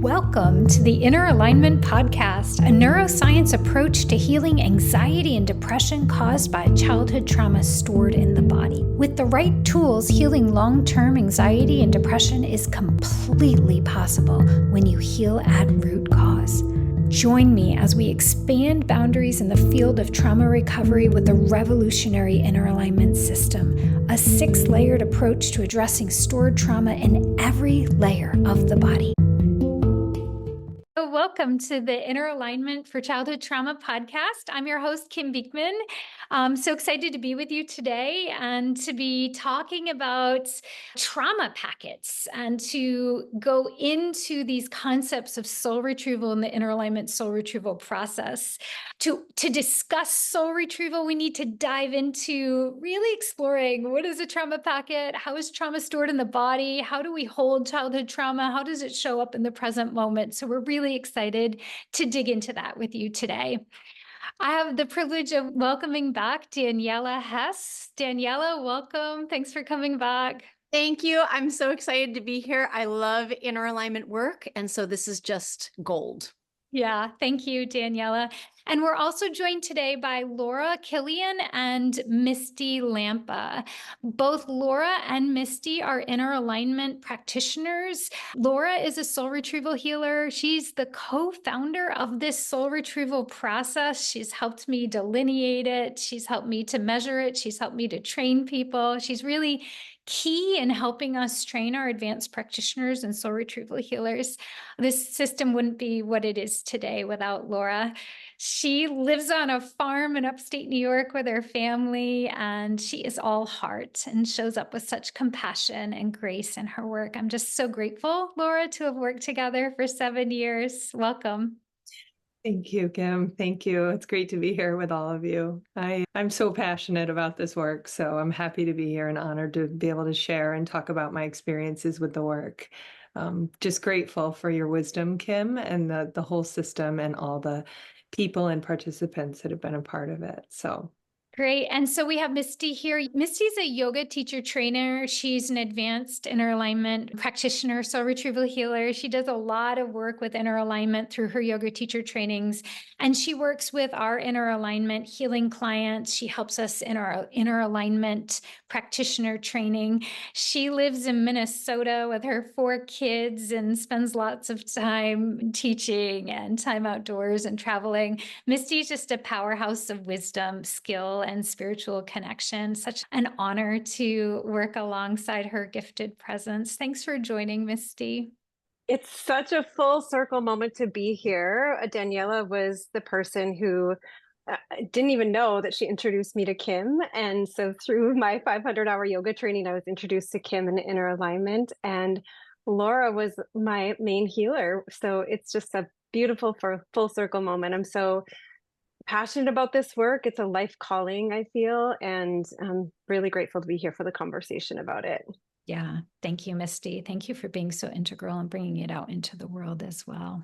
Welcome to the Inner Alignment Podcast, a neuroscience approach to healing anxiety and depression caused by childhood trauma stored in the body. With the right tools, healing long-term anxiety and depression is completely possible when you heal at root cause. Join me as we expand boundaries in the field of trauma recovery with the revolutionary Inner Alignment System, a 6-layered approach to addressing stored trauma in every layer of the body. Welcome to the Inner Alignment for Childhood Trauma podcast. I'm your host, Kim Beekman. I'm so excited to be with you today and to be talking about trauma packets and to go into these concepts of soul retrieval and the Inner Alignment soul retrieval process. To discuss soul retrieval, we need to dive into really exploring what is a trauma packet, how is trauma stored in the body, how do we hold childhood trauma, how does it show up in the present moment. So we're really excited to dig into that with you today. I have the privilege of welcoming back Daniela Hess. Daniela, welcome. Thanks for coming back. Thank you. I'm so excited to be here. I love inner alignment work, and so this is just gold. Yeah, thank you, Daniela. And we're also joined today by Laura, Killian, and Misty Lamppa. Both Laura and Misty are inner alignment practitioners. Laura is a soul retrieval healer. She's the co-founder of this soul retrieval process. She's helped me delineate it. She's helped me to measure it. She's helped me to train people. She's really key in helping us train our advanced practitioners and soul retrieval healers. This system wouldn't be what it is today without Laura. She lives on a farm in upstate New York with her family, and she is all heart and shows up with such compassion and grace in her work. I'm just so grateful, Laura, to have worked together for 7 years. Welcome. Thank you, Kim. Thank you. It's great to be here with all of you. I'm so passionate about this work, so I'm happy to be here and honored to be able to share and talk about my experiences with the work. Just grateful for your wisdom, Kim, and the whole system and all the people and participants that have been a part of it. So Great. And so we have Misty here. Misty's a yoga teacher trainer. She's an advanced inner alignment practitioner, soul retrieval healer. She does a lot of work with inner alignment through her yoga teacher trainings. And she works with our inner alignment healing clients. She helps us in our inner alignment practitioner training. She lives in Minnesota with her 4 kids and spends lots of time teaching and time outdoors and traveling. Misty's just a powerhouse of wisdom, skill, and spiritual connection. Such an honor to work alongside her gifted presence. Thanks for joining, Misty. It's such a full circle moment to be here. Daniela was the person who didn't even know that she introduced me to Kim. And so through my 500-hour yoga training, I was introduced to Kim in inner alignment. And Laura was my main healer. So it's just a beautiful full circle moment. I'm so passionate about this work. It's a life calling, I feel, and I'm really grateful to be here for the conversation about it. Yeah. Thank you, Misty. Thank you for being so integral and bringing it out into the world as well.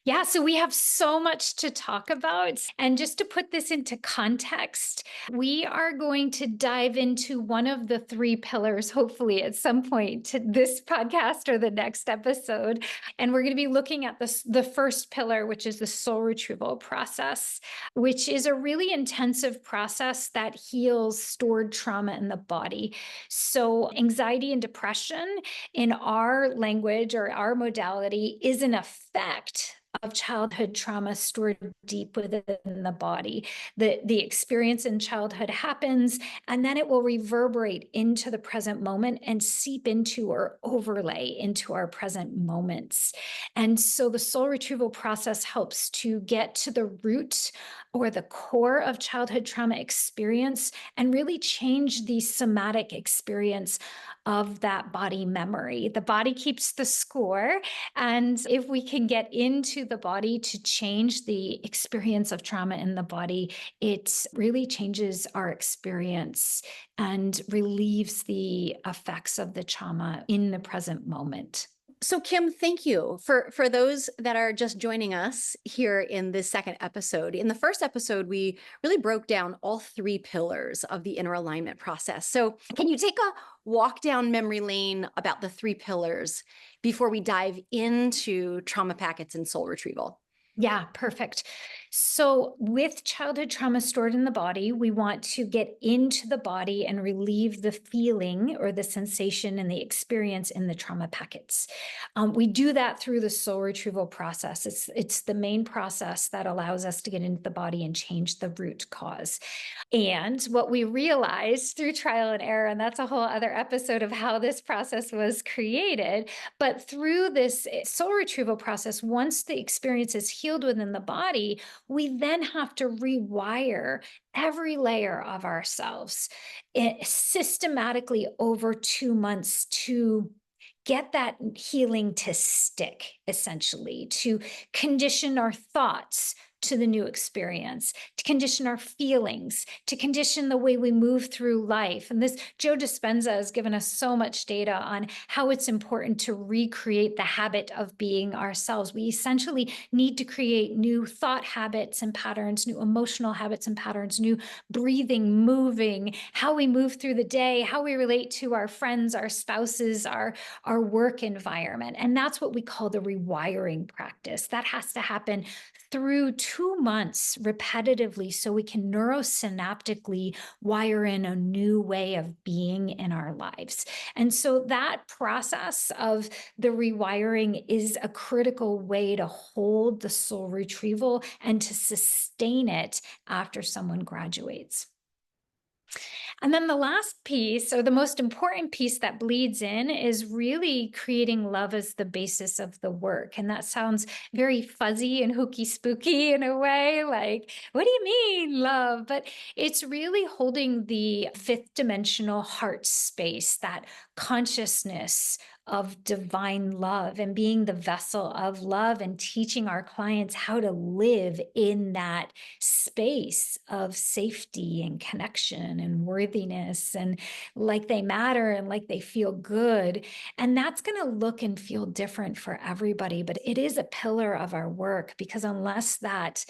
Yeah, so we have so much to talk about. And just to put this into context, we are going to dive into one of the 3 pillars, hopefully at some point to this podcast or the next episode. And we're going to be looking at the first pillar, which is the soul retrieval process, which is a really intensive process that heals stored trauma in the body. So anxiety and depression in our language or our modality is an effect of childhood trauma stored deep within the body. The experience in childhood happens, and then it will reverberate into the present moment and seep into or overlay into our present moments. And so the soul retrieval process helps to get to the root or the core of childhood trauma experience and really change the somatic experience of that body memory. The body keeps the score, and if we can get into the body to change the experience of trauma in the body, it really changes our experience and relieves the effects of the trauma in the present moment. So Kim, thank you for those that are just joining us here in this second episode. In the first episode, we really broke down all three pillars of the inner alignment process. So can you take a walk down memory lane about the three pillars before we dive into trauma packets and soul retrieval? Yeah, perfect. So, with childhood trauma stored in the body, we want to get into the body and relieve the feeling or the sensation and the experience in the trauma packets. We do that through the soul retrieval process. It's the main process that allows us to get into the body and change the root cause. And what we realized through trial and error, and that's a whole other episode of how this process was created, but through this soul retrieval process, once the experience is healed within the body, we then have to rewire every layer of ourselves systematically over 2 months to get that healing to stick, essentially, to condition our thoughts to the new experience, to condition our feelings, to condition the way we move through life. And this Joe Dispenza has given us so much data on how it's important to recreate the habit of being ourselves. We essentially need to create new thought habits and patterns, new emotional habits and patterns, new breathing, moving, how we move through the day, how we relate to our friends, our spouses, our work environment. And that's what we call the rewiring practice. That has to happen through 2 months repetitively so we can neurosynaptically wire in a new way of being in our lives. And so that process of the rewiring is a critical way to hold the soul retrieval and to sustain it after someone graduates. And then the last piece, or the most important piece that bleeds in, is really creating love as the basis of the work. And that sounds very fuzzy and hooky spooky in a way, like, what do you mean, love? But it's really holding the fifth dimensional heart space, that consciousness of divine love, and being the vessel of love, and teaching our clients how to live in that space of safety and connection and worthiness, and like they matter and like they feel good. And that's going to look and feel different for everybody, but it is a pillar of our work, because unless that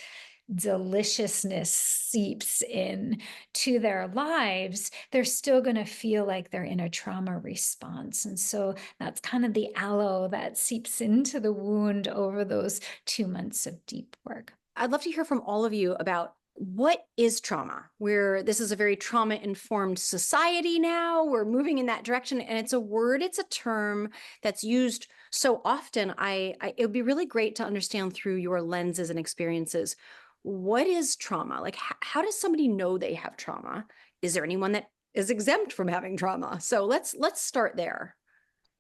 deliciousness seeps in to their lives, they're still going to feel like they're in a trauma response. And so that's kind of the aloe that seeps into the wound over those 2 months of deep work. I'd love to hear from all of you about what is trauma. This is a very trauma-informed society now. We're moving in that direction, and it's a word, it's a term that's used so often. It would be really great to understand through your lenses and experiences, what is trauma? Like, how does somebody know they have trauma? Is there anyone that is exempt from having trauma? So let's start there.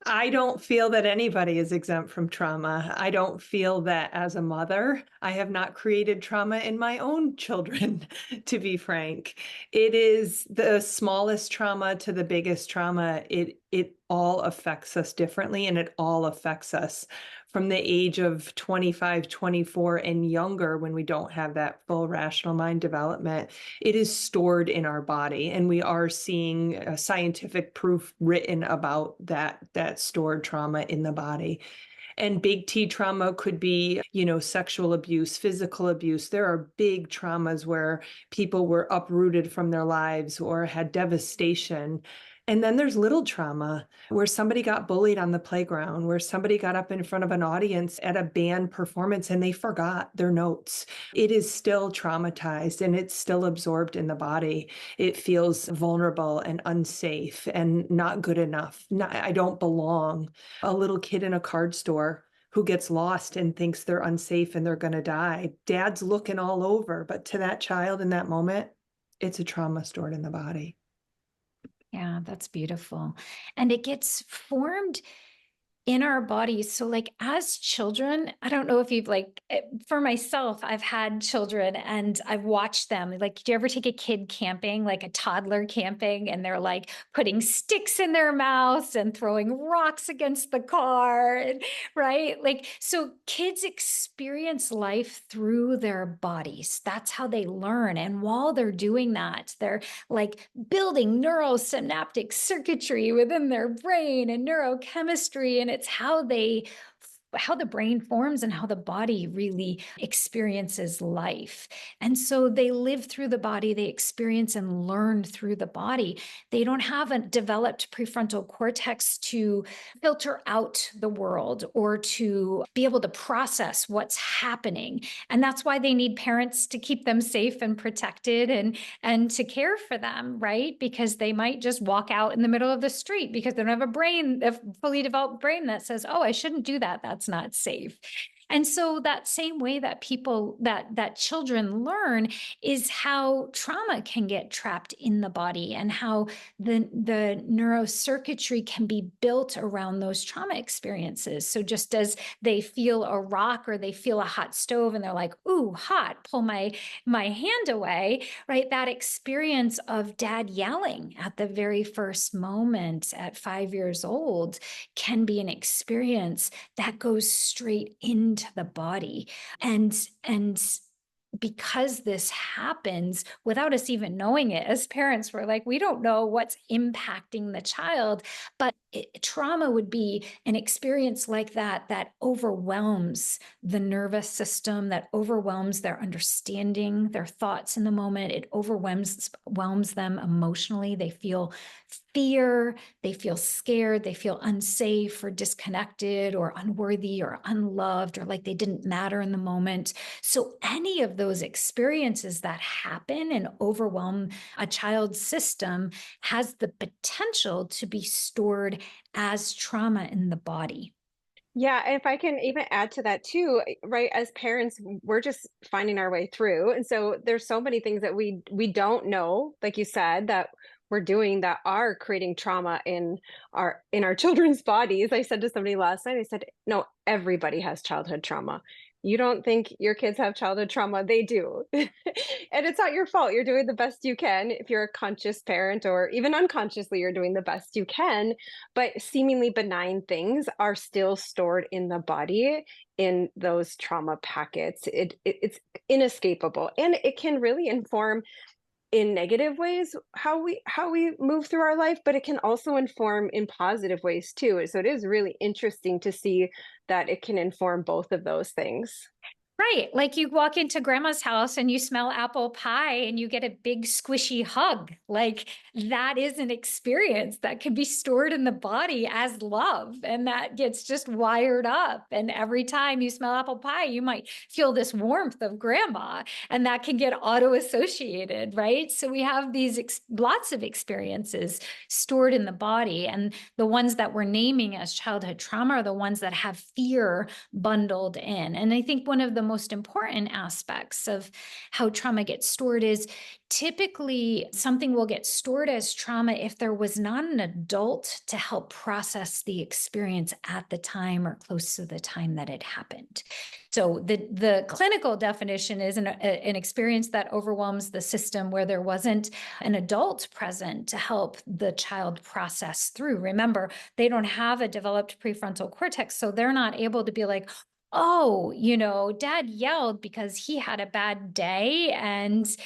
I don't feel that anybody is exempt from trauma. I don't feel that as a mother, I have not created trauma in my own children, to be frank. It is the smallest trauma to the biggest trauma. It all affects us differently, and it all affects us from the age of 25, 24 and younger, when we don't have that full rational mind development. It is stored in our body, and we are seeing scientific proof written about that stored trauma in the body. And big T trauma could be, sexual abuse, physical abuse. There are big traumas where people were uprooted from their lives or had devastation. And then there's little trauma where somebody got bullied on the playground, where somebody got up in front of an audience at a band performance and they forgot their notes. It is still traumatized, and it's still absorbed in the body. It feels vulnerable and unsafe and not good enough. I don't belong. A little kid in a card store who gets lost and thinks they're unsafe and they're going to die. Dad's looking all over, but to that child in that moment, it's a trauma stored in the body. Yeah, that's beautiful. And it gets formed in our bodies. So like as children, I don't know if you've for myself, I've had children and I've watched them. Like, do you ever take a kid camping, like a toddler camping, and they're like putting sticks in their mouths and throwing rocks against the car, right? Like, so kids experience life through their bodies. That's how they learn. And while they're doing that, they're like building neurosynaptic circuitry within their brain and neurochemistry. And it's how the brain forms and how the body really experiences life. And so they live through the body, they experience and learn through the body. They don't have a developed prefrontal cortex to filter out the world or to be able to process what's happening. And that's why they need parents to keep them safe and protected and to care for them, right? Because they might just walk out in the middle of the street because they don't have a fully developed brain that says, oh, I shouldn't do that. That's not safe. And so that same way that that children learn is how trauma can get trapped in the body and how the neurocircuitry can be built around those trauma experiences. So just as they feel a rock or they feel a hot stove and they're like, ooh, hot, pull my hand away, right? That experience of dad yelling at the very first moment at 5 years old can be an experience that goes straight into the body. And because this happens without us even knowing it, as parents, we're like, we don't know what's impacting the child, but trauma would be an experience like that overwhelms the nervous system, that overwhelms their understanding, their thoughts in the moment. It overwhelms them emotionally. They feel fear, they feel scared, they feel unsafe or disconnected or unworthy or unloved or like they didn't matter in the moment. So any of those experiences that happen and overwhelm a child's system has the potential to be stored as trauma in the body. Yeah, and if I can even add to that too, right? As parents, we're just finding our way through. And so there's so many things that we don't know, like you said, that we're doing that are creating trauma in our children's bodies. I said to somebody last night, I said, no, everybody has childhood trauma. You don't think your kids have childhood trauma? They do. And it's not your fault. You're doing the best you can if you're a conscious parent, or even unconsciously, you're doing the best you can. But seemingly benign things are still stored in the body in those trauma packets. It's inescapable, and it can really inform in negative ways how we move through our life, but it can also inform in positive ways too. So it is really interesting to see that it can inform both of those things. Right. Like you walk into grandma's house and you smell apple pie and you get a big squishy hug. Like that is an experience that can be stored in the body as love. And that gets just wired up. And every time you smell apple pie, you might feel this warmth of grandma, and that can get auto-associated, right? So we have these lots of experiences stored in the body. And the ones that we're naming as childhood trauma are the ones that have fear bundled in. And I think one of the most important aspects of how trauma gets stored is typically something will get stored as trauma if there was not an adult to help process the experience at the time or close to the time that it happened. So the clinical definition is an experience that overwhelms the system where there wasn't an adult present to help the child process through. Remember, they don't have a developed prefrontal cortex, so they're not able to be like, oh, dad yelled because he had a bad day and,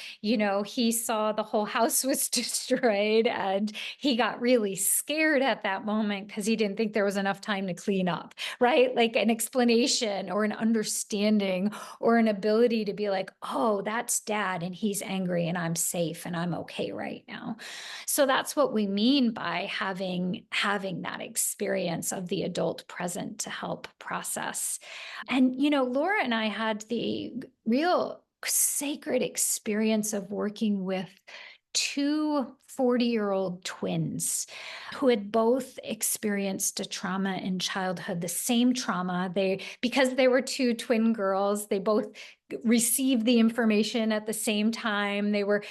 he saw the whole house was destroyed and he got really scared at that moment because he didn't think there was enough time to clean up, right? Like an explanation or an understanding or an ability to be like, oh, that's dad and he's angry and I'm safe and I'm okay right now. So that's what we mean by having that experience of the adult present to help process. And, Laura and I had the real sacred experience of working with two 40-year-old twins who had both experienced a trauma in childhood, the same trauma. Because they were two twin girls, they both received the information at the same time. They were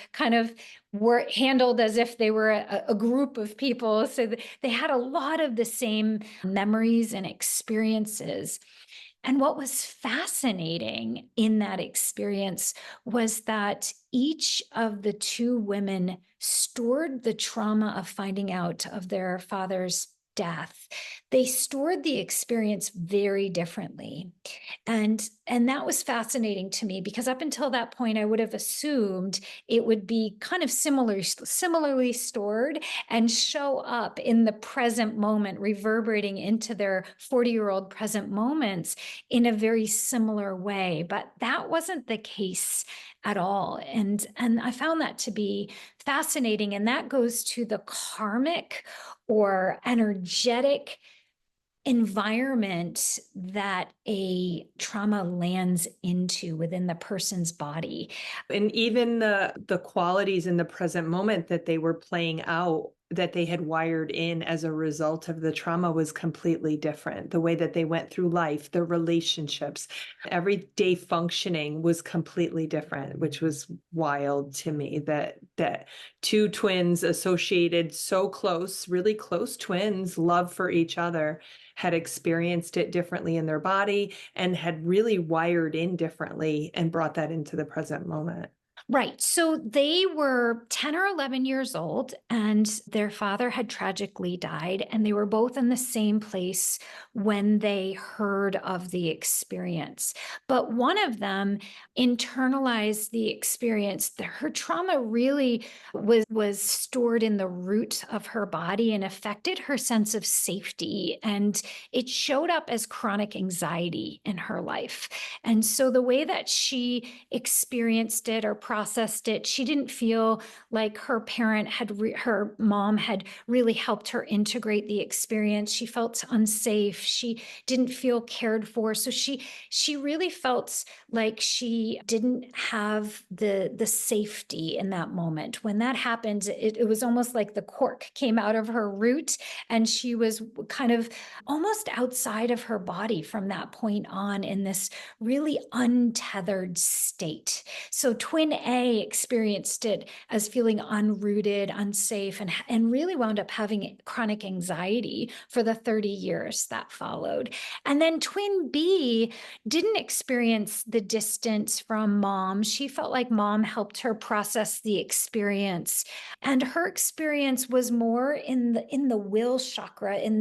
were handled as if they were a group of people. So they had a lot of the same memories and experiences. And what was fascinating in that experience was that each of the two women stored the trauma of finding out of their father's death, they stored the experience very differently. And that was fascinating to me, because up until that point, I would have assumed it would be kind of similarly stored and show up in the present moment, reverberating into their 40-year-old present moments in a very similar way. But that wasn't the case at all. And I found that to be fascinating. And that goes to the karmic or energetic environment that a trauma lands into within the person's body. And even the qualities in the present moment that they were playing out, that they had wired in as a result of the trauma, was completely different. The way that they went through life, their relationships, everyday functioning was completely different, which was wild to me, that two twins associated so close, really close twins, love for each other, had experienced it differently in their body and had really wired in differently and brought that into the present moment. Right. So they were 10 or 11 years old, and their father had tragically died, and they were both in the same place when they heard of the experience. But one of them internalized the experience. Her trauma really was stored in the root of her body and affected her sense of safety. And it showed up as chronic anxiety in her life. And so the way that she experienced it or processed it, she didn't feel like her her mom had really helped her integrate the experience. She felt unsafe. She didn't feel cared for. So she really felt like she didn't have the safety in that moment. When that happened, it was almost like the cork came out of her root, and she was kind of almost outside of her body from that point on, in this really untethered state. So twin A experienced it as feeling unrooted, unsafe, and really wound up having chronic anxiety for the 30 years that followed. And then twin B didn't experience the distance from mom. She felt like mom helped her process the experience. And her experience was more in the will chakra, in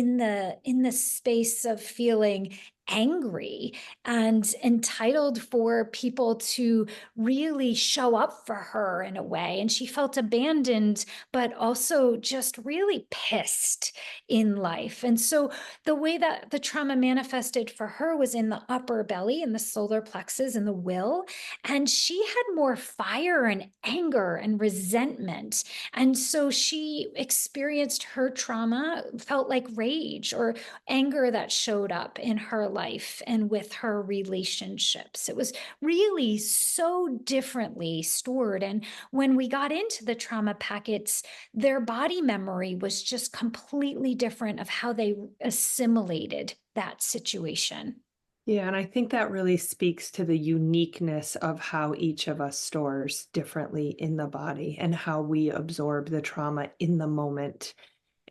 the space of feeling angry and entitled for people to really show up for her in a way. And she felt abandoned, but also just really pissed in life. And so the way that the trauma manifested for her was in the upper belly, in the solar plexus, in the will. And she had more fire and anger and resentment. And so she experienced her trauma, felt like rage or anger that showed up in her life and with her relationships. It was really so differently stored. And when we got into the trauma packets, their body memory was just completely different of how they assimilated that situation. Yeah, and I think that really speaks to the uniqueness of how each of us stores differently in the body and how we absorb the trauma in the moment.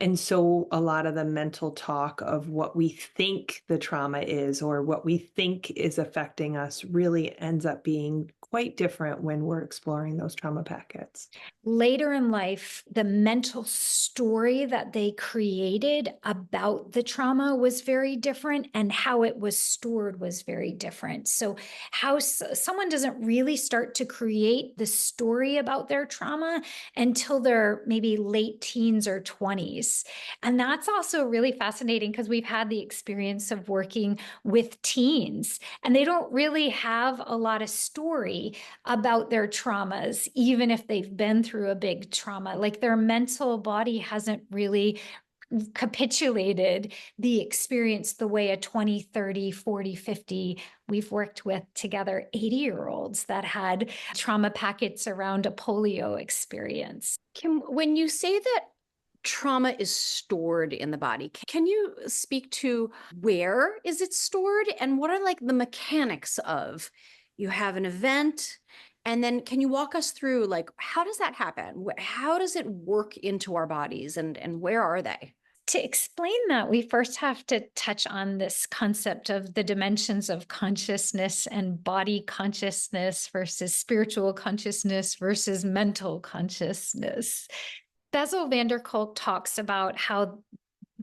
And so a lot of the mental talk of what we think the trauma is or what we think is affecting us really ends up being quite different when we're exploring those trauma packets. Later in life, the mental story that they created about the trauma was very different, and how it was stored was very different. So how someone doesn't really start to create the story about their trauma until they're maybe late teens or 20s. And that's also really fascinating, because we've had the experience of working with teens, and they don't really have a lot of story about their traumas, even if they've been through a big trauma. Like, their mental body hasn't really capitulated the experience the way a 20, 30, 40, 50, we've worked with together 80-year-olds that had trauma packets around a polio experience. Kim, when you say that trauma is stored in the body, can you speak to where is it stored and what are like the mechanics of, you have an event, and then can you walk us through, like, how does that happen? How does it work into our bodies, and where are they? To explain that, we first have to touch on this concept of the dimensions of consciousness and body consciousness versus spiritual consciousness versus mental consciousness. Bessel van der Kolk talks about how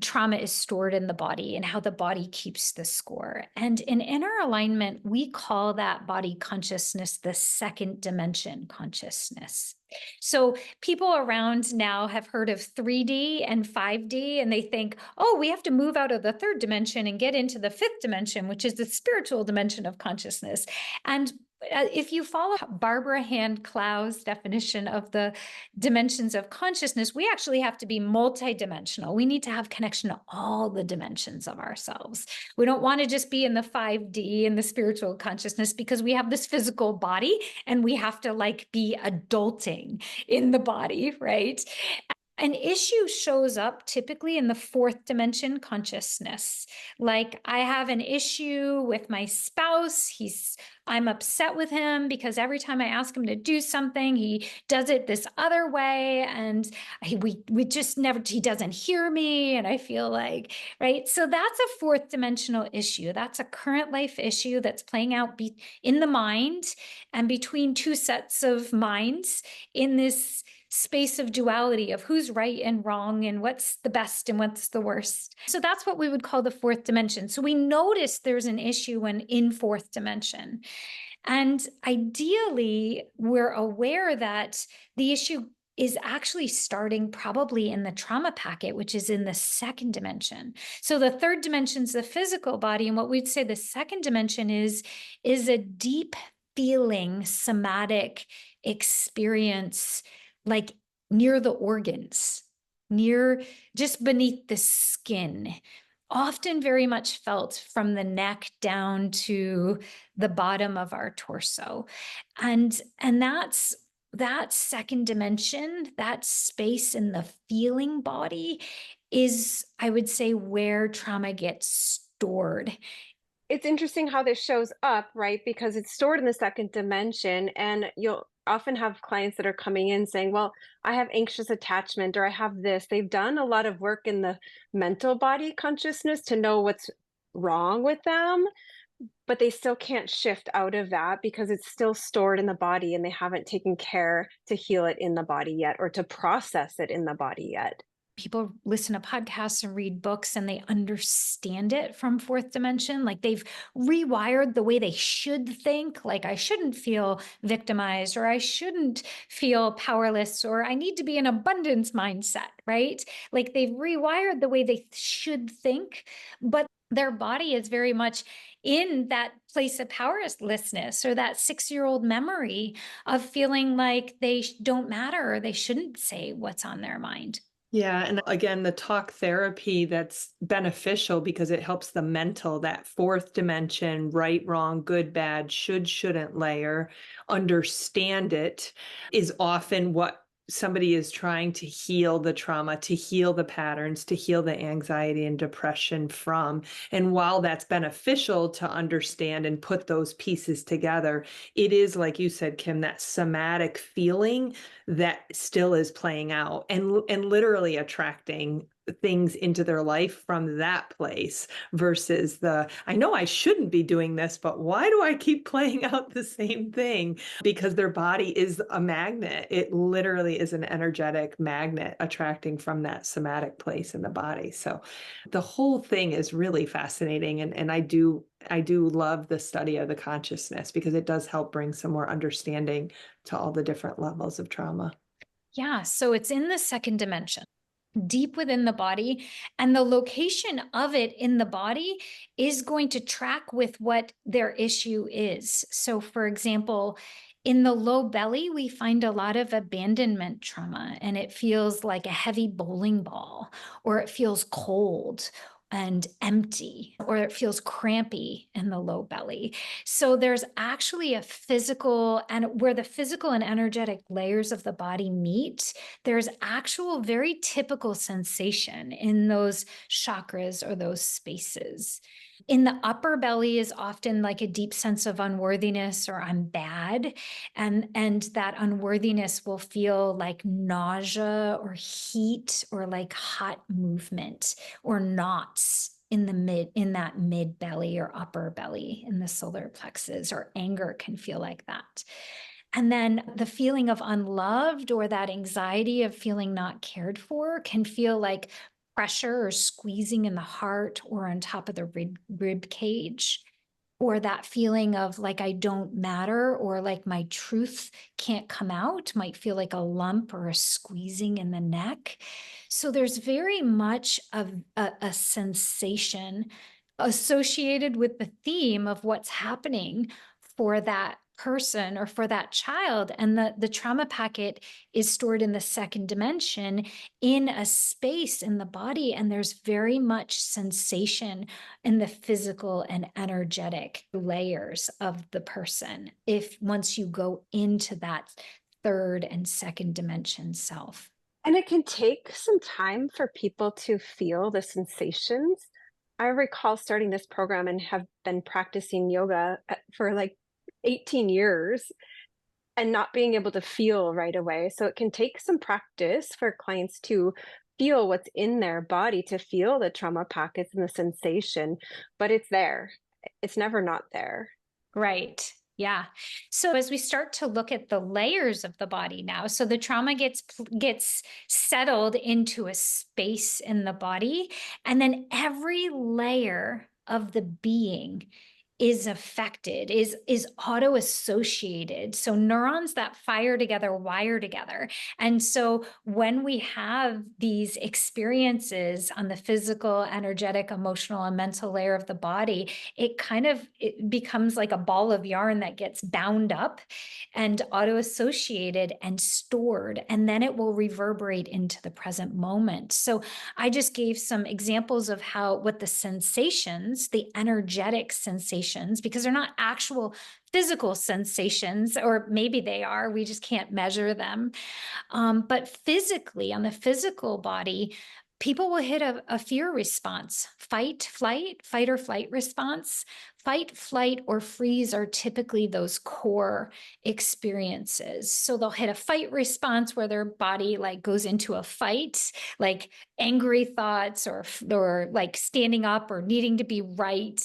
trauma is stored in the body and how the body keeps the score. And in inner alignment, we call that body consciousness the second dimension consciousness. So people around now have heard of 3D and 5D, and they think, oh, we have to move out of the third dimension and get into the fifth dimension, which is the spiritual dimension of consciousness. And if you follow Barbara Hand Clow's definition of the dimensions of consciousness, we actually have to be multidimensional. We need to have connection to all the dimensions of ourselves. We don't want to just be in the 5D in the spiritual consciousness, because we have this physical body and we have to like be adulting in the body, right? An issue shows up typically in the fourth dimension consciousness. Like, I have an issue with my spouse. I'm upset with him because every time I ask him to do something, he does it this other way. And we just never, he doesn't hear me. And I feel like, right? So that's a fourth dimensional issue. That's a current life issue that's playing out in the mind and between two sets of minds in this space of duality of who's right and wrong and what's the best and what's the worst. So that's what we would call the fourth dimension. So we notice there's an issue when in fourth dimension. And ideally, we're aware that the issue is actually starting probably in the trauma packet, which is in the second dimension. So the third dimension is the physical body. And what we'd say the second dimension is a deep feeling, somatic experience, like near the organs, near just beneath the skin, often very much felt from the neck down to the bottom of our torso. And that's that second dimension, that space in the feeling body is, I would say, where trauma gets stored. It's interesting how this shows up, right? Because it's stored in the second dimension, and you'll often have clients that are coming in saying, well, I have anxious attachment, or I have this. They've done a lot of work in the mental body consciousness to know what's wrong with them, but they still can't shift out of that because it's still stored in the body and they haven't taken care to heal it in the body yet, or to process it in the body yet. People listen to podcasts and read books and they understand it from fourth dimension. Like, they've rewired the way they should think. Like, I shouldn't feel victimized, or I shouldn't feel powerless, or I need to be in abundance mindset, right? Like, they've rewired the way they should think, but their body is very much in that place of powerlessness, or that 6-year-old memory of feeling like they don't matter, or they shouldn't say what's on their mind. Yeah. And again, the talk therapy that's beneficial because it helps the mental, that fourth dimension, right, wrong, good, bad, should, shouldn't layer, understand it, is often what somebody is trying to heal the trauma, to heal the patterns, to heal the anxiety and depression from. And while that's beneficial to understand and put those pieces together, it is, like you said, Kim, that somatic feeling that still is playing out and literally attracting things into their life from that place versus I know I shouldn't be doing this, but why do I keep playing out the same thing? Because their body is a magnet. It literally is an energetic magnet attracting from that somatic place in the body. So the whole thing is really fascinating. And I do love the study of the consciousness because it does help bring some more understanding to all the different levels of trauma. Yeah, so it's in the second dimension, deep within the body, and the location of it in the body is going to track with what their issue is. So, for example, in the low belly, we find a lot of abandonment trauma, and it feels like a heavy bowling ball, or it feels cold and empty, or it feels crampy in the low belly. So there's actually a physical, and where the physical and energetic layers of the body meet, there's actual very typical sensation in those chakras or those spaces. In the upper belly is often like a deep sense of unworthiness, or I'm bad. And that unworthiness will feel like nausea or heat, or like hot movement, or knots in that mid belly or upper belly in the solar plexus, or anger can feel like that. And then the feeling of unloved, or that anxiety of feeling not cared for, can feel like pressure or squeezing in the heart or on top of the rib cage, or that feeling of like I don't matter, or like my truth can't come out, might feel like a lump or a squeezing in the neck. So there's very much of a sensation associated with the theme of what's happening for that person or for that child. And the trauma packet is stored in the second dimension in a space in the body. And there's very much sensation in the physical and energetic layers of the person if once you go into that third and second dimension self. And it can take some time for people to feel the sensations. I recall starting this program and have been practicing yoga for like 18 years and not being able to feel right away. So it can take some practice for clients to feel what's in their body, to feel the trauma pockets and the sensation, but it's there. It's never not there. Right. Yeah. So as we start to look at the layers of the body now, so the trauma gets settled into a space in the body, and then every layer of the being is affected, is auto-associated. So neurons that fire together wire together. And so when we have these experiences on the physical, energetic, emotional, and mental layer of the body, it becomes like a ball of yarn that gets bound up and auto-associated and stored, and then it will reverberate into the present moment. So I just gave some examples of what the sensations, the energetic sensations, because they're not actual physical sensations, or maybe they are, we just can't measure them. But physically, on the physical body, people will hit a fear response, fight, or flight response. Fight, flight, or freeze are typically those core experiences. So they'll hit a fight response where their body like goes into a fight, like angry thoughts or like standing up or needing to be right.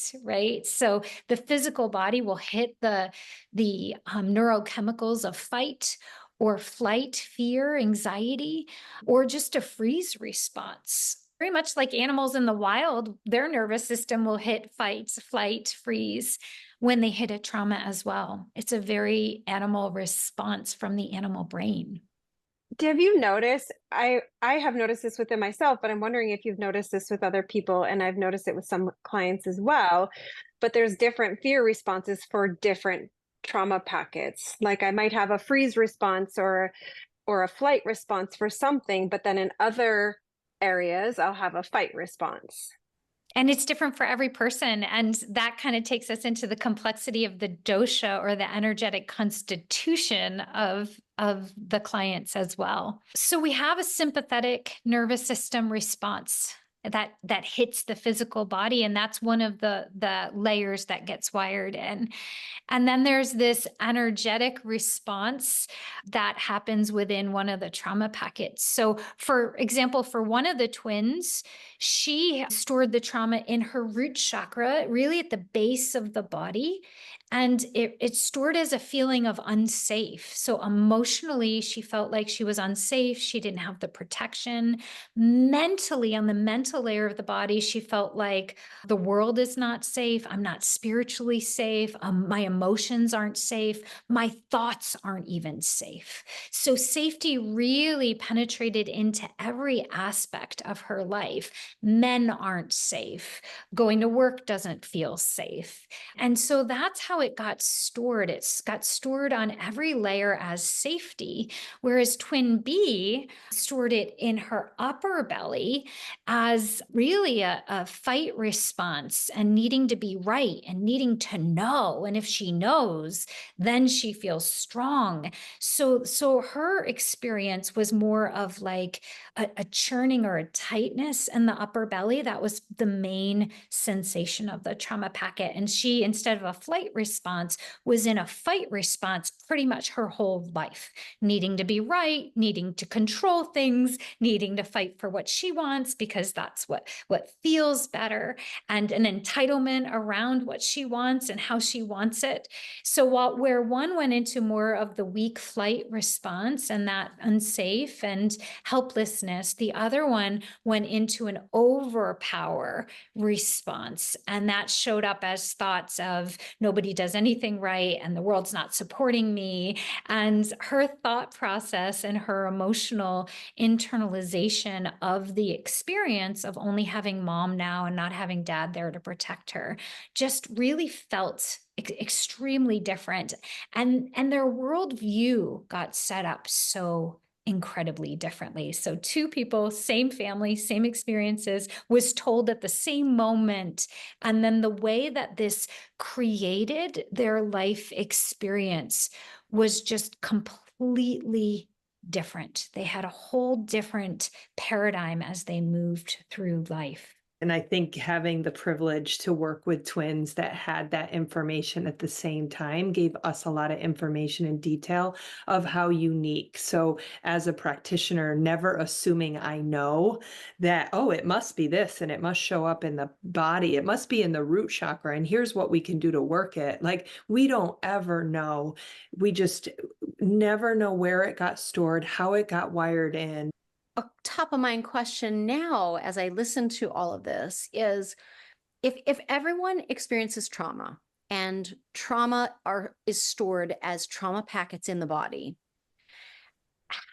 So the physical body will hit the neurochemicals of fight or flight, fear, anxiety, or just a freeze response. Very much like animals in the wild, their nervous system will hit fight, flight, freeze when they hit a trauma as well. It's a very animal response from the animal brain. Have you noticed, I have noticed this within myself, but I'm wondering if you've noticed this with other people, and I've noticed it with some clients as well, but there's different fear responses for different trauma packets. Like I might have a freeze response or a flight response for something, but then in other areas, I'll have a fight response. And it's different for every person. And that kind of takes us into the complexity of the dosha, or the energetic constitution of the clients as well. So we have a sympathetic nervous system response that hits the physical body. And that's one of the layers that gets wired in. And then there's this energetic response that happens within one of the trauma packets. So for example, for one of the twins, she stored the trauma in her root chakra, really at the base of the body. And it's stored as a feeling of unsafe. So emotionally, she felt like she was unsafe. She didn't have the protection. Mentally, on the mental layer of the body, she felt like the world is not safe. I'm not spiritually safe. My emotions aren't safe. My thoughts aren't even safe. So safety really penetrated into every aspect of her life. Men aren't safe. Going to work doesn't feel safe. And so that's how it got stored. It's got stored on every layer as safety, whereas twin B stored it in her upper belly as really a fight response and needing to be right and needing to know. And if she knows, then she feels strong. So her experience was more of like a churning or a tightness in the upper belly. That was the main sensation of the trauma packet. And she, instead of a flight response, was in a fight response pretty much her whole life, needing to be right, needing to control things, needing to fight for what she wants, because thoughts, what feels better, and an entitlement around what she wants and how she wants it. So where one went into more of the weak flight response and that unsafe and helplessness, the other one went into an overpower response. And that showed up as thoughts of nobody does anything right and the world's not supporting me. And her thought process and her emotional internalization of the experience of only having mom now and not having dad there to protect her just really felt extremely different. And their worldview got set up so incredibly differently. So two people, same family, same experiences, was told at the same moment. And then the way that this created their life experience was just completely different. They had a whole different paradigm as they moved through life. And I think having the privilege to work with twins that had that information at the same time gave us a lot of information and detail of how unique. So as a practitioner, never assuming I know that, oh, it must be this and it must show up in the body. It must be in the root chakra. And here's what we can do to work it. Like, we don't ever know. We just never know where it got stored, how it got wired in. A top of mind question now, as I listen to all of this, is if everyone experiences trauma and trauma is stored as trauma packets in the body,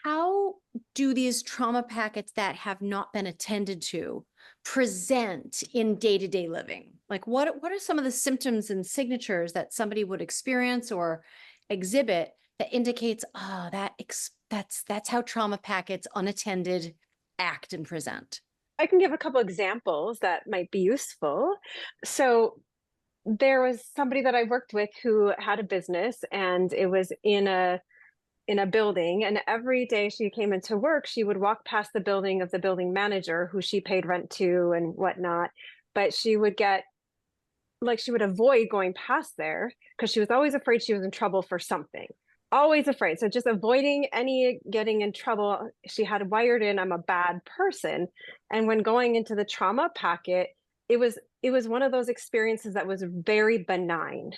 how do these trauma packets that have not been attended to present in day-to-day living? Like, what are some of the symptoms and signatures that somebody would experience or exhibit that indicates, oh, that's how trauma packets unattended act and present? I can give a couple examples that might be useful. So there was somebody that I worked with who had a business, and it was in a building, and every day she came into work, she would walk past the building of the building manager who she paid rent to and whatnot. But she would avoid going past there because she was always afraid she was in trouble for something. Always afraid. So just avoiding any getting in trouble. She had wired in, I'm a bad person. And when going into the trauma packet, it was one of those experiences that was very benign.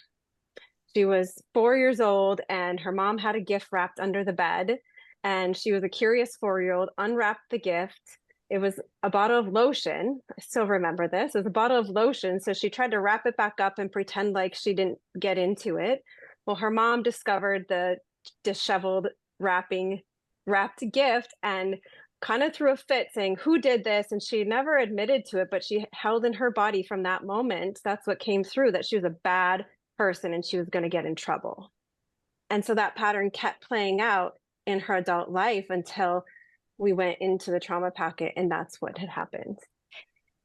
She was 4 years old and her mom had a gift wrapped under the bed, and she was a curious 4-year-old, unwrapped the gift. It was a bottle of lotion. I still remember this. It was a bottle of lotion. So she tried to wrap it back up and pretend like she didn't get into it. Well, her mom discovered the disheveled wrapped gift and kind of threw a fit saying, who did this? And she never admitted to it, but she held in her body from that moment. That's what came through, that she was a bad person and she was going to get in trouble. And so that pattern kept playing out in her adult life until we went into the trauma packet, and that's what had happened.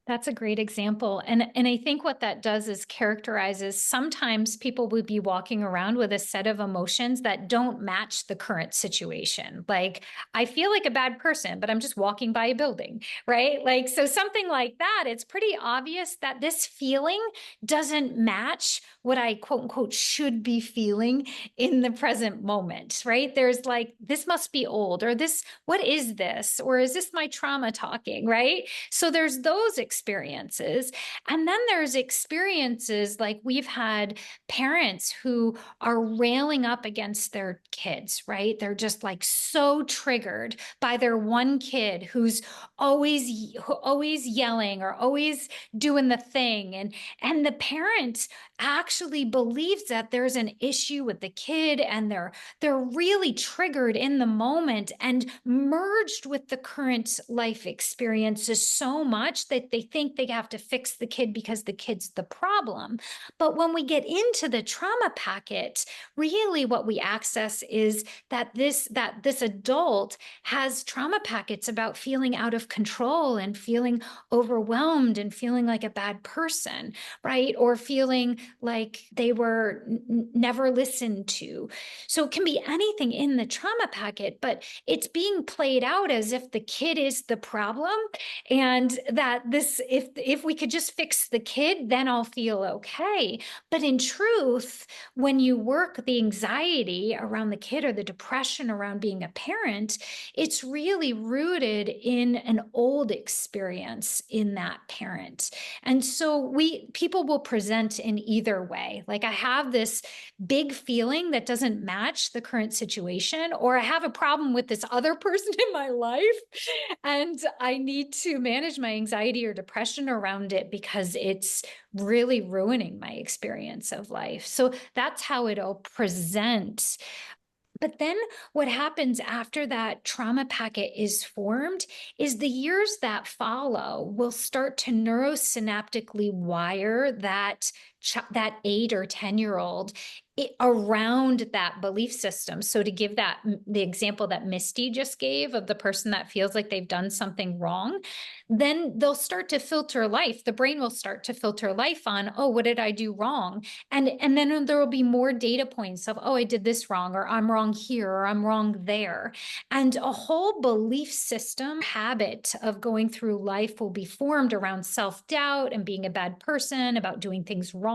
That's a great example. And I think what that does is characterizes sometimes people would be walking around with a set of emotions that don't match the current situation. Like, I feel like a bad person, but I'm just walking by a building, right? Like, so something like that, it's pretty obvious that this feeling doesn't match what I quote unquote should be feeling in the present moment, right? There's like, this must be old, or this, what is this? Or is this my trauma talking, right? So there's those experiences. And then there's experiences like we've had parents who are railing up against their kids, right? They're just like so triggered by their one kid who's always yelling or always doing the thing. And the parent actually believes that there's an issue with the kid, and they're really triggered in the moment and merged with the current life experiences so much that they think they have to fix the kid because the kid's the problem. But when we get into the trauma packet, really what we access is that this adult has trauma packets about feeling out of control and feeling overwhelmed and feeling like a bad person, right? Or feeling like they were never listened to. So it can be anything in the trauma packet, but it's being played out as if the kid is the problem, and that if we could just fix the kid, then I'll feel okay. But in truth, when you work the anxiety around the kid or the depression around being a parent, it's really rooted in an old experience in that parent. And so people will present in either way. Like, I have this big feeling that doesn't match the current situation, or I have a problem with this other person in my life, and I need to manage my anxiety or depression around it because it's really ruining my experience of life. So that's how it'll present. But then what happens after that trauma packet is formed is the years that follow will start to neurosynaptically wire that 8 or 10-year-old around that belief system. So to give the example that Misty just gave of the person that feels like they've done something wrong, then they'll start to filter life. The brain will start to filter life on, oh, what did I do wrong? And then there will be more data points of, oh, I did this wrong, or I'm wrong here, or I'm wrong there. And a whole belief system habit of going through life will be formed around self-doubt and being a bad person, about doing things wrong.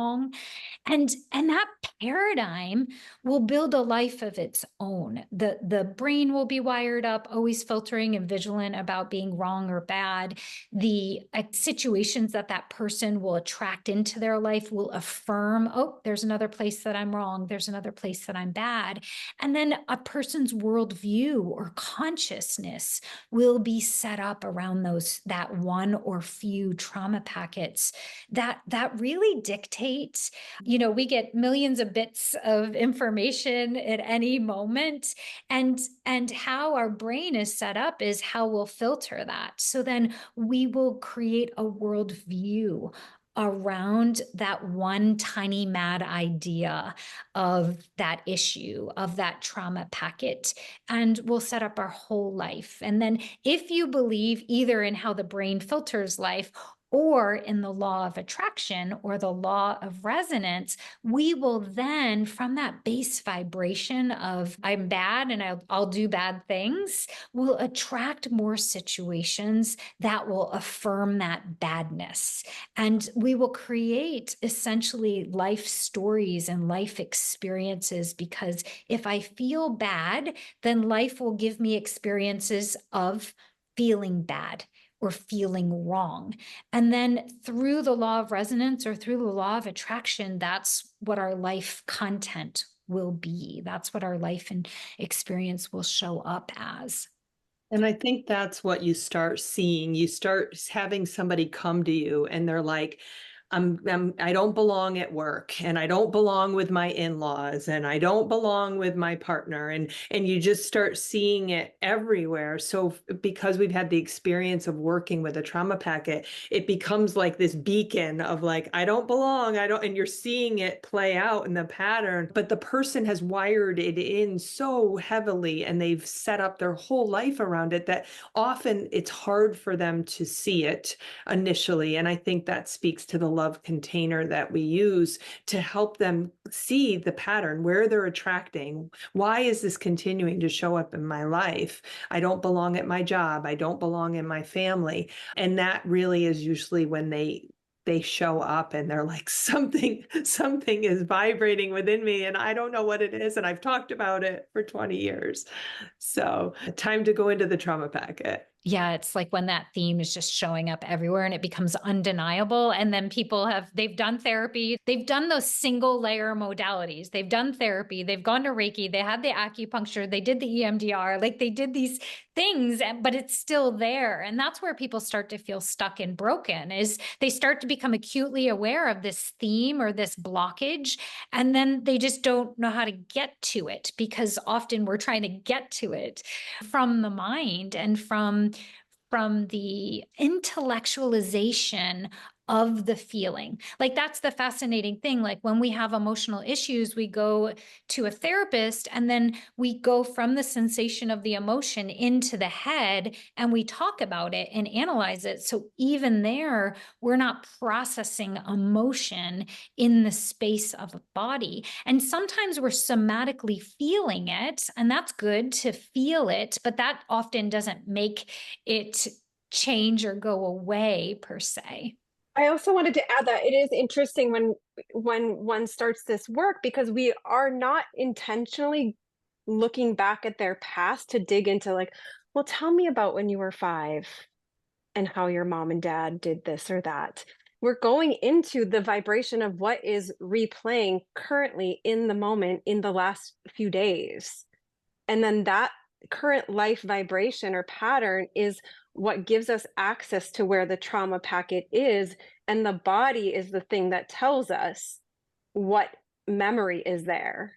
And that paradigm will build a life of its own. The brain will be wired up, always filtering and vigilant about being wrong or bad. The situations that person will attract into their life will affirm, oh, there's another place that I'm wrong. There's another place that I'm bad. And then a person's worldview or consciousness will be set up around that one or few trauma packets that really dictate. We get millions of bits of information at any moment, and how our brain is set up is how we'll filter that. So then we will create a worldview around that one tiny mad idea of that issue, of that trauma packet, and we'll set up our whole life. And then if you believe either in how the brain filters life or in the law of attraction or the law of resonance, we will then, from that base vibration of I'm bad and I'll do bad things, will attract more situations that will affirm that badness. And we will create essentially life stories and life experiences, because if I feel bad, then life will give me experiences of feeling bad or feeling wrong. And then through the law of resonance or through the law of attraction, that's what our life content will be. That's what our life and experience will show up as. And I think that's what you start seeing. You start having somebody come to you and they're like, I don't belong at work, and I don't belong with my in-laws, and I don't belong with my partner. And you just start seeing it everywhere. So because we've had the experience of working with a trauma packet, it becomes like this beacon of like, I don't belong, and you're seeing it play out in the pattern, but the person has wired it in so heavily and they've set up their whole life around it that often it's hard for them to see it initially. And I think that speaks to the love container that we use to help them see the pattern, where they're attracting. Why is this continuing to show up in my life? I don't belong at my job. I don't belong in my family. And that really is usually when they show up and they're like, something is vibrating within me and I don't know what it is. And I've talked about it for 20 years. So time to go into the trauma packet. Yeah, it's like when that theme is just showing up everywhere and it becomes undeniable. And then they've done therapy, they've done those single layer modalities, they've done therapy, they've gone to Reiki, they had the acupuncture, they did the EMDR, like they did these things, but it's still there. And that's where people start to feel stuck and broken, is they start to become acutely aware of this theme or this blockage. And then they just don't know how to get to it, because often we're trying to get to it from the mind and from the intellectualization of the feeling. Like, that's the fascinating thing. Like, when we have emotional issues, we go to a therapist and then we go from the sensation of the emotion into the head and we talk about it and analyze it. So even there, we're not processing emotion in the space of a body. And sometimes we're somatically feeling it, and that's good to feel it, but that often doesn't make it change or go away per se. I also wanted to add that it is interesting when one starts this work, because we are not intentionally looking back at their past to dig into, like, well, tell me about when you were 5 and how your mom and dad did this or that. We're going into the vibration of what is replaying currently in the moment in the last few days. And then that current life vibration or pattern is what gives us access to where the trauma packet is. And the body is the thing that tells us what memory is there.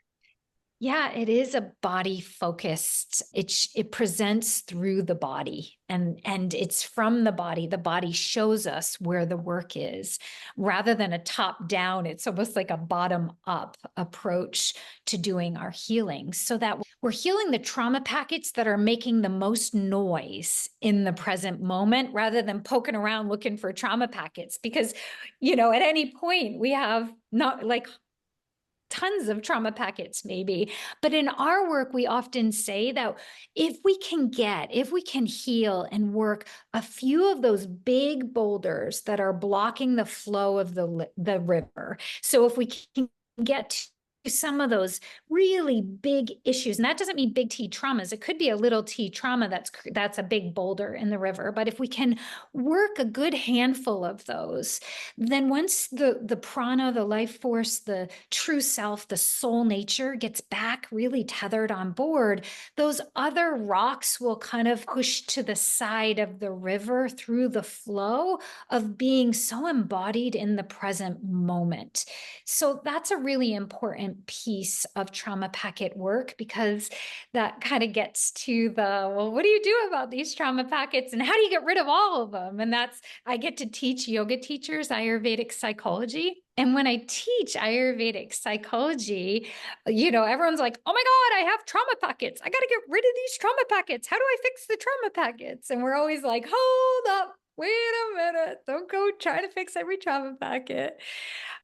Yeah, it is a body focused. It presents through the body, and it's from the body. The body shows us where the work is, rather than a top down. It's almost like a bottom up approach to doing our healing, so that we're healing the trauma packets that are making the most noise in the present moment, rather than poking around looking for trauma packets. Because, at any point we have not like tons of trauma packets maybe. But in our work, we often say that if we can heal and work a few of those big boulders that are blocking the flow of the river. So if we can get to some of those really big issues, and that doesn't mean big T traumas. It could be a little T trauma that's a big boulder in the river. But if we can work a good handful of those, then once the prana, the life force, the true self, the soul nature gets back really tethered on board, those other rocks will kind of push to the side of the river through the flow of being so embodied in the present moment. So that's a really important piece of trauma packet work, because that kind of gets to well, what do you do about these trauma packets and how do you get rid of all of them? And I get to teach yoga teachers Ayurvedic psychology. And when I teach Ayurvedic psychology, everyone's like, oh my God, I have trauma packets. I got to get rid of these trauma packets. How do I fix the trauma packets? And we're always like, hold up, wait a minute. Don't go try to fix every trauma packet.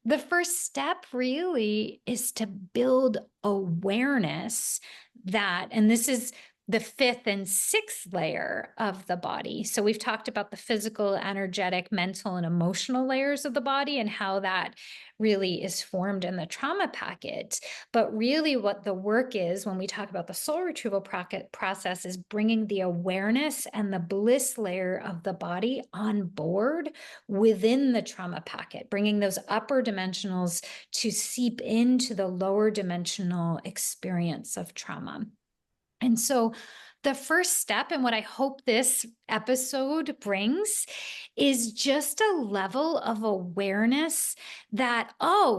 The first step really is to build awareness that, and this is the 5th and 6th layer of the body. So we've talked about the physical, energetic, mental, and emotional layers of the body and how that really is formed in the trauma packet. But really what the work is when we talk about the soul retrieval process is bringing the awareness and the bliss layer of the body on board within the trauma packet, bringing those upper dimensionals to seep into the lower dimensional experience of trauma. And so the first step, and what I hope this episode brings, is just a level of awareness that,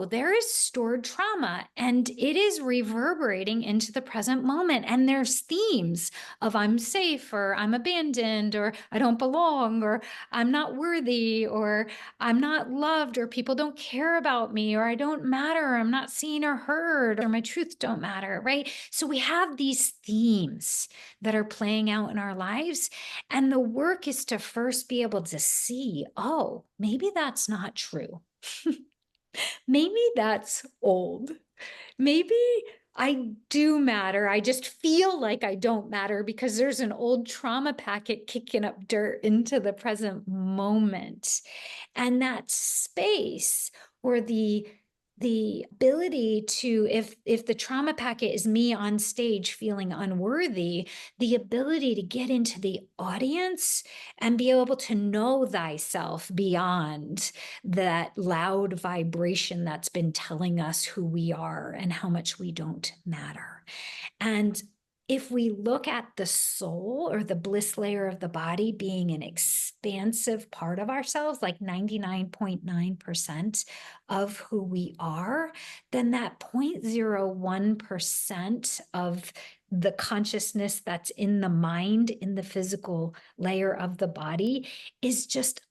there is stored trauma and it is reverberating into the present moment. And there's themes of I'm safe, or I'm abandoned, or I don't belong, or I'm not worthy, or I'm not loved, or people don't care about me, or I don't matter, or I'm not seen or heard, or my truth don't matter, right? So we have these themes that are playing out in our lives. And the work is to first be able to see, maybe that's not true. Maybe that's old. Maybe I do matter. I just feel like I don't matter because there's an old trauma packet kicking up dirt into the present moment. And that space, or the ability to, if the trauma packet is me on stage feeling unworthy, the ability to get into the audience and be able to know thyself beyond that loud vibration that's been telling us who we are and how much we don't matter. And if we look at the soul, or the bliss layer of the body, being an expansive part of ourselves, like 99.9% of who we are, then that 0.01% of the consciousness that's in the mind, in the physical layer of the body, is just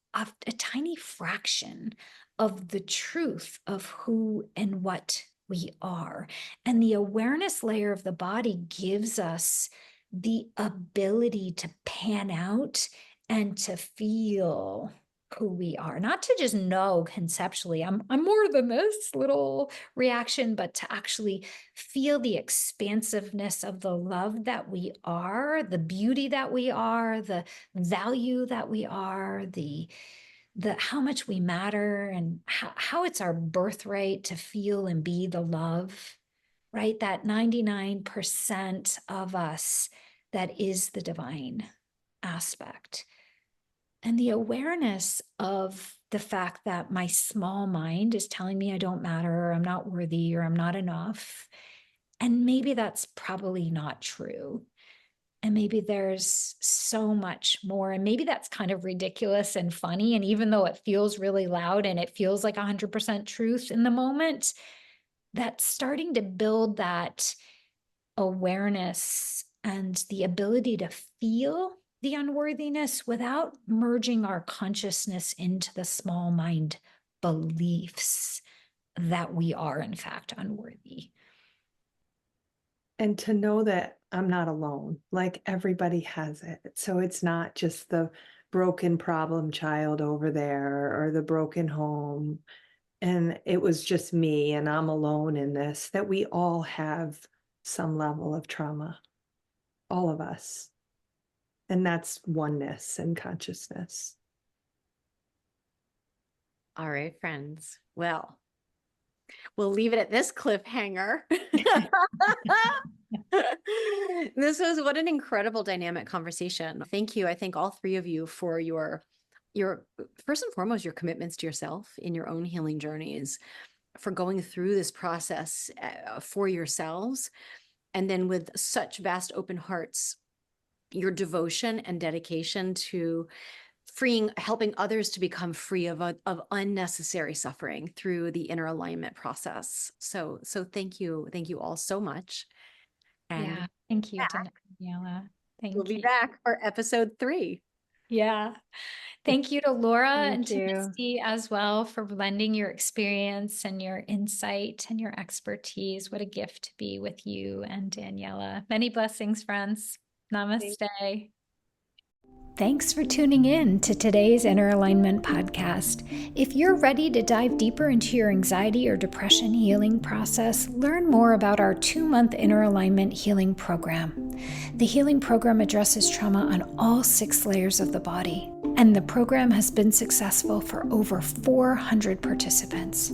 a tiny fraction of the truth of who and what we are. And the awareness layer of the body gives us the ability to pan out and to feel who we are, not to just know conceptually, I'm more than this little reaction, but to actually feel the expansiveness of the love that we are, the beauty that we are, the value that we are, the how much we matter, and how it's our birthright to feel and be the love, right? That 99% of us that is the divine aspect. And the awareness of the fact that my small mind is telling me I don't matter, or I'm not worthy, or I'm not enough. And maybe that's probably not true. And maybe there's so much more. And maybe that's kind of ridiculous and funny. And even though it feels really loud and it feels like 100% truth in the moment, that's starting to build that awareness and the ability to feel the unworthiness without merging our consciousness into the small mind beliefs that we are in fact unworthy. And to know that I'm not alone, like everybody has it. So it's not just the broken problem child over there or the broken home. And it was just me and I'm alone in this, that we all have some level of trauma, all of us. And that's oneness and consciousness. All right, friends. Well, we'll leave it at this cliffhanger. This was what an incredible dynamic conversation. Thank you. I thank all three of you for your first and foremost, your commitments to yourself in your own healing journeys, for going through this process for yourselves. And then with such vast open hearts, your devotion and dedication to helping others to become free of unnecessary suffering through the inner alignment process. So thank you all so much. And yeah, thank you, Daniela. we'll be back for episode 3. Yeah. Thank you to Laura and to you. Misty as well for lending your experience and your insight and your expertise. What a gift to be with you and Daniela. Many blessings, friends. Namaste. Thanks for tuning in to today's Inner Alignment podcast. If you're ready to dive deeper into your anxiety or depression healing process, learn more about our 2-month Inner Alignment healing program. The healing program addresses trauma on all 6 layers of the body, and the program has been successful for over 400 participants.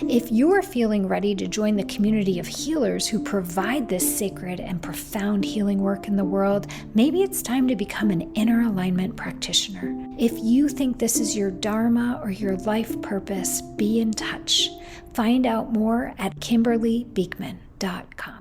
If you're feeling ready to join the community of healers who provide this sacred and profound healing work in the world, maybe it's time to become an inner alignment practitioner. If you think this is your dharma or your life purpose, be in touch. Find out more at KimberlyBeekman.com.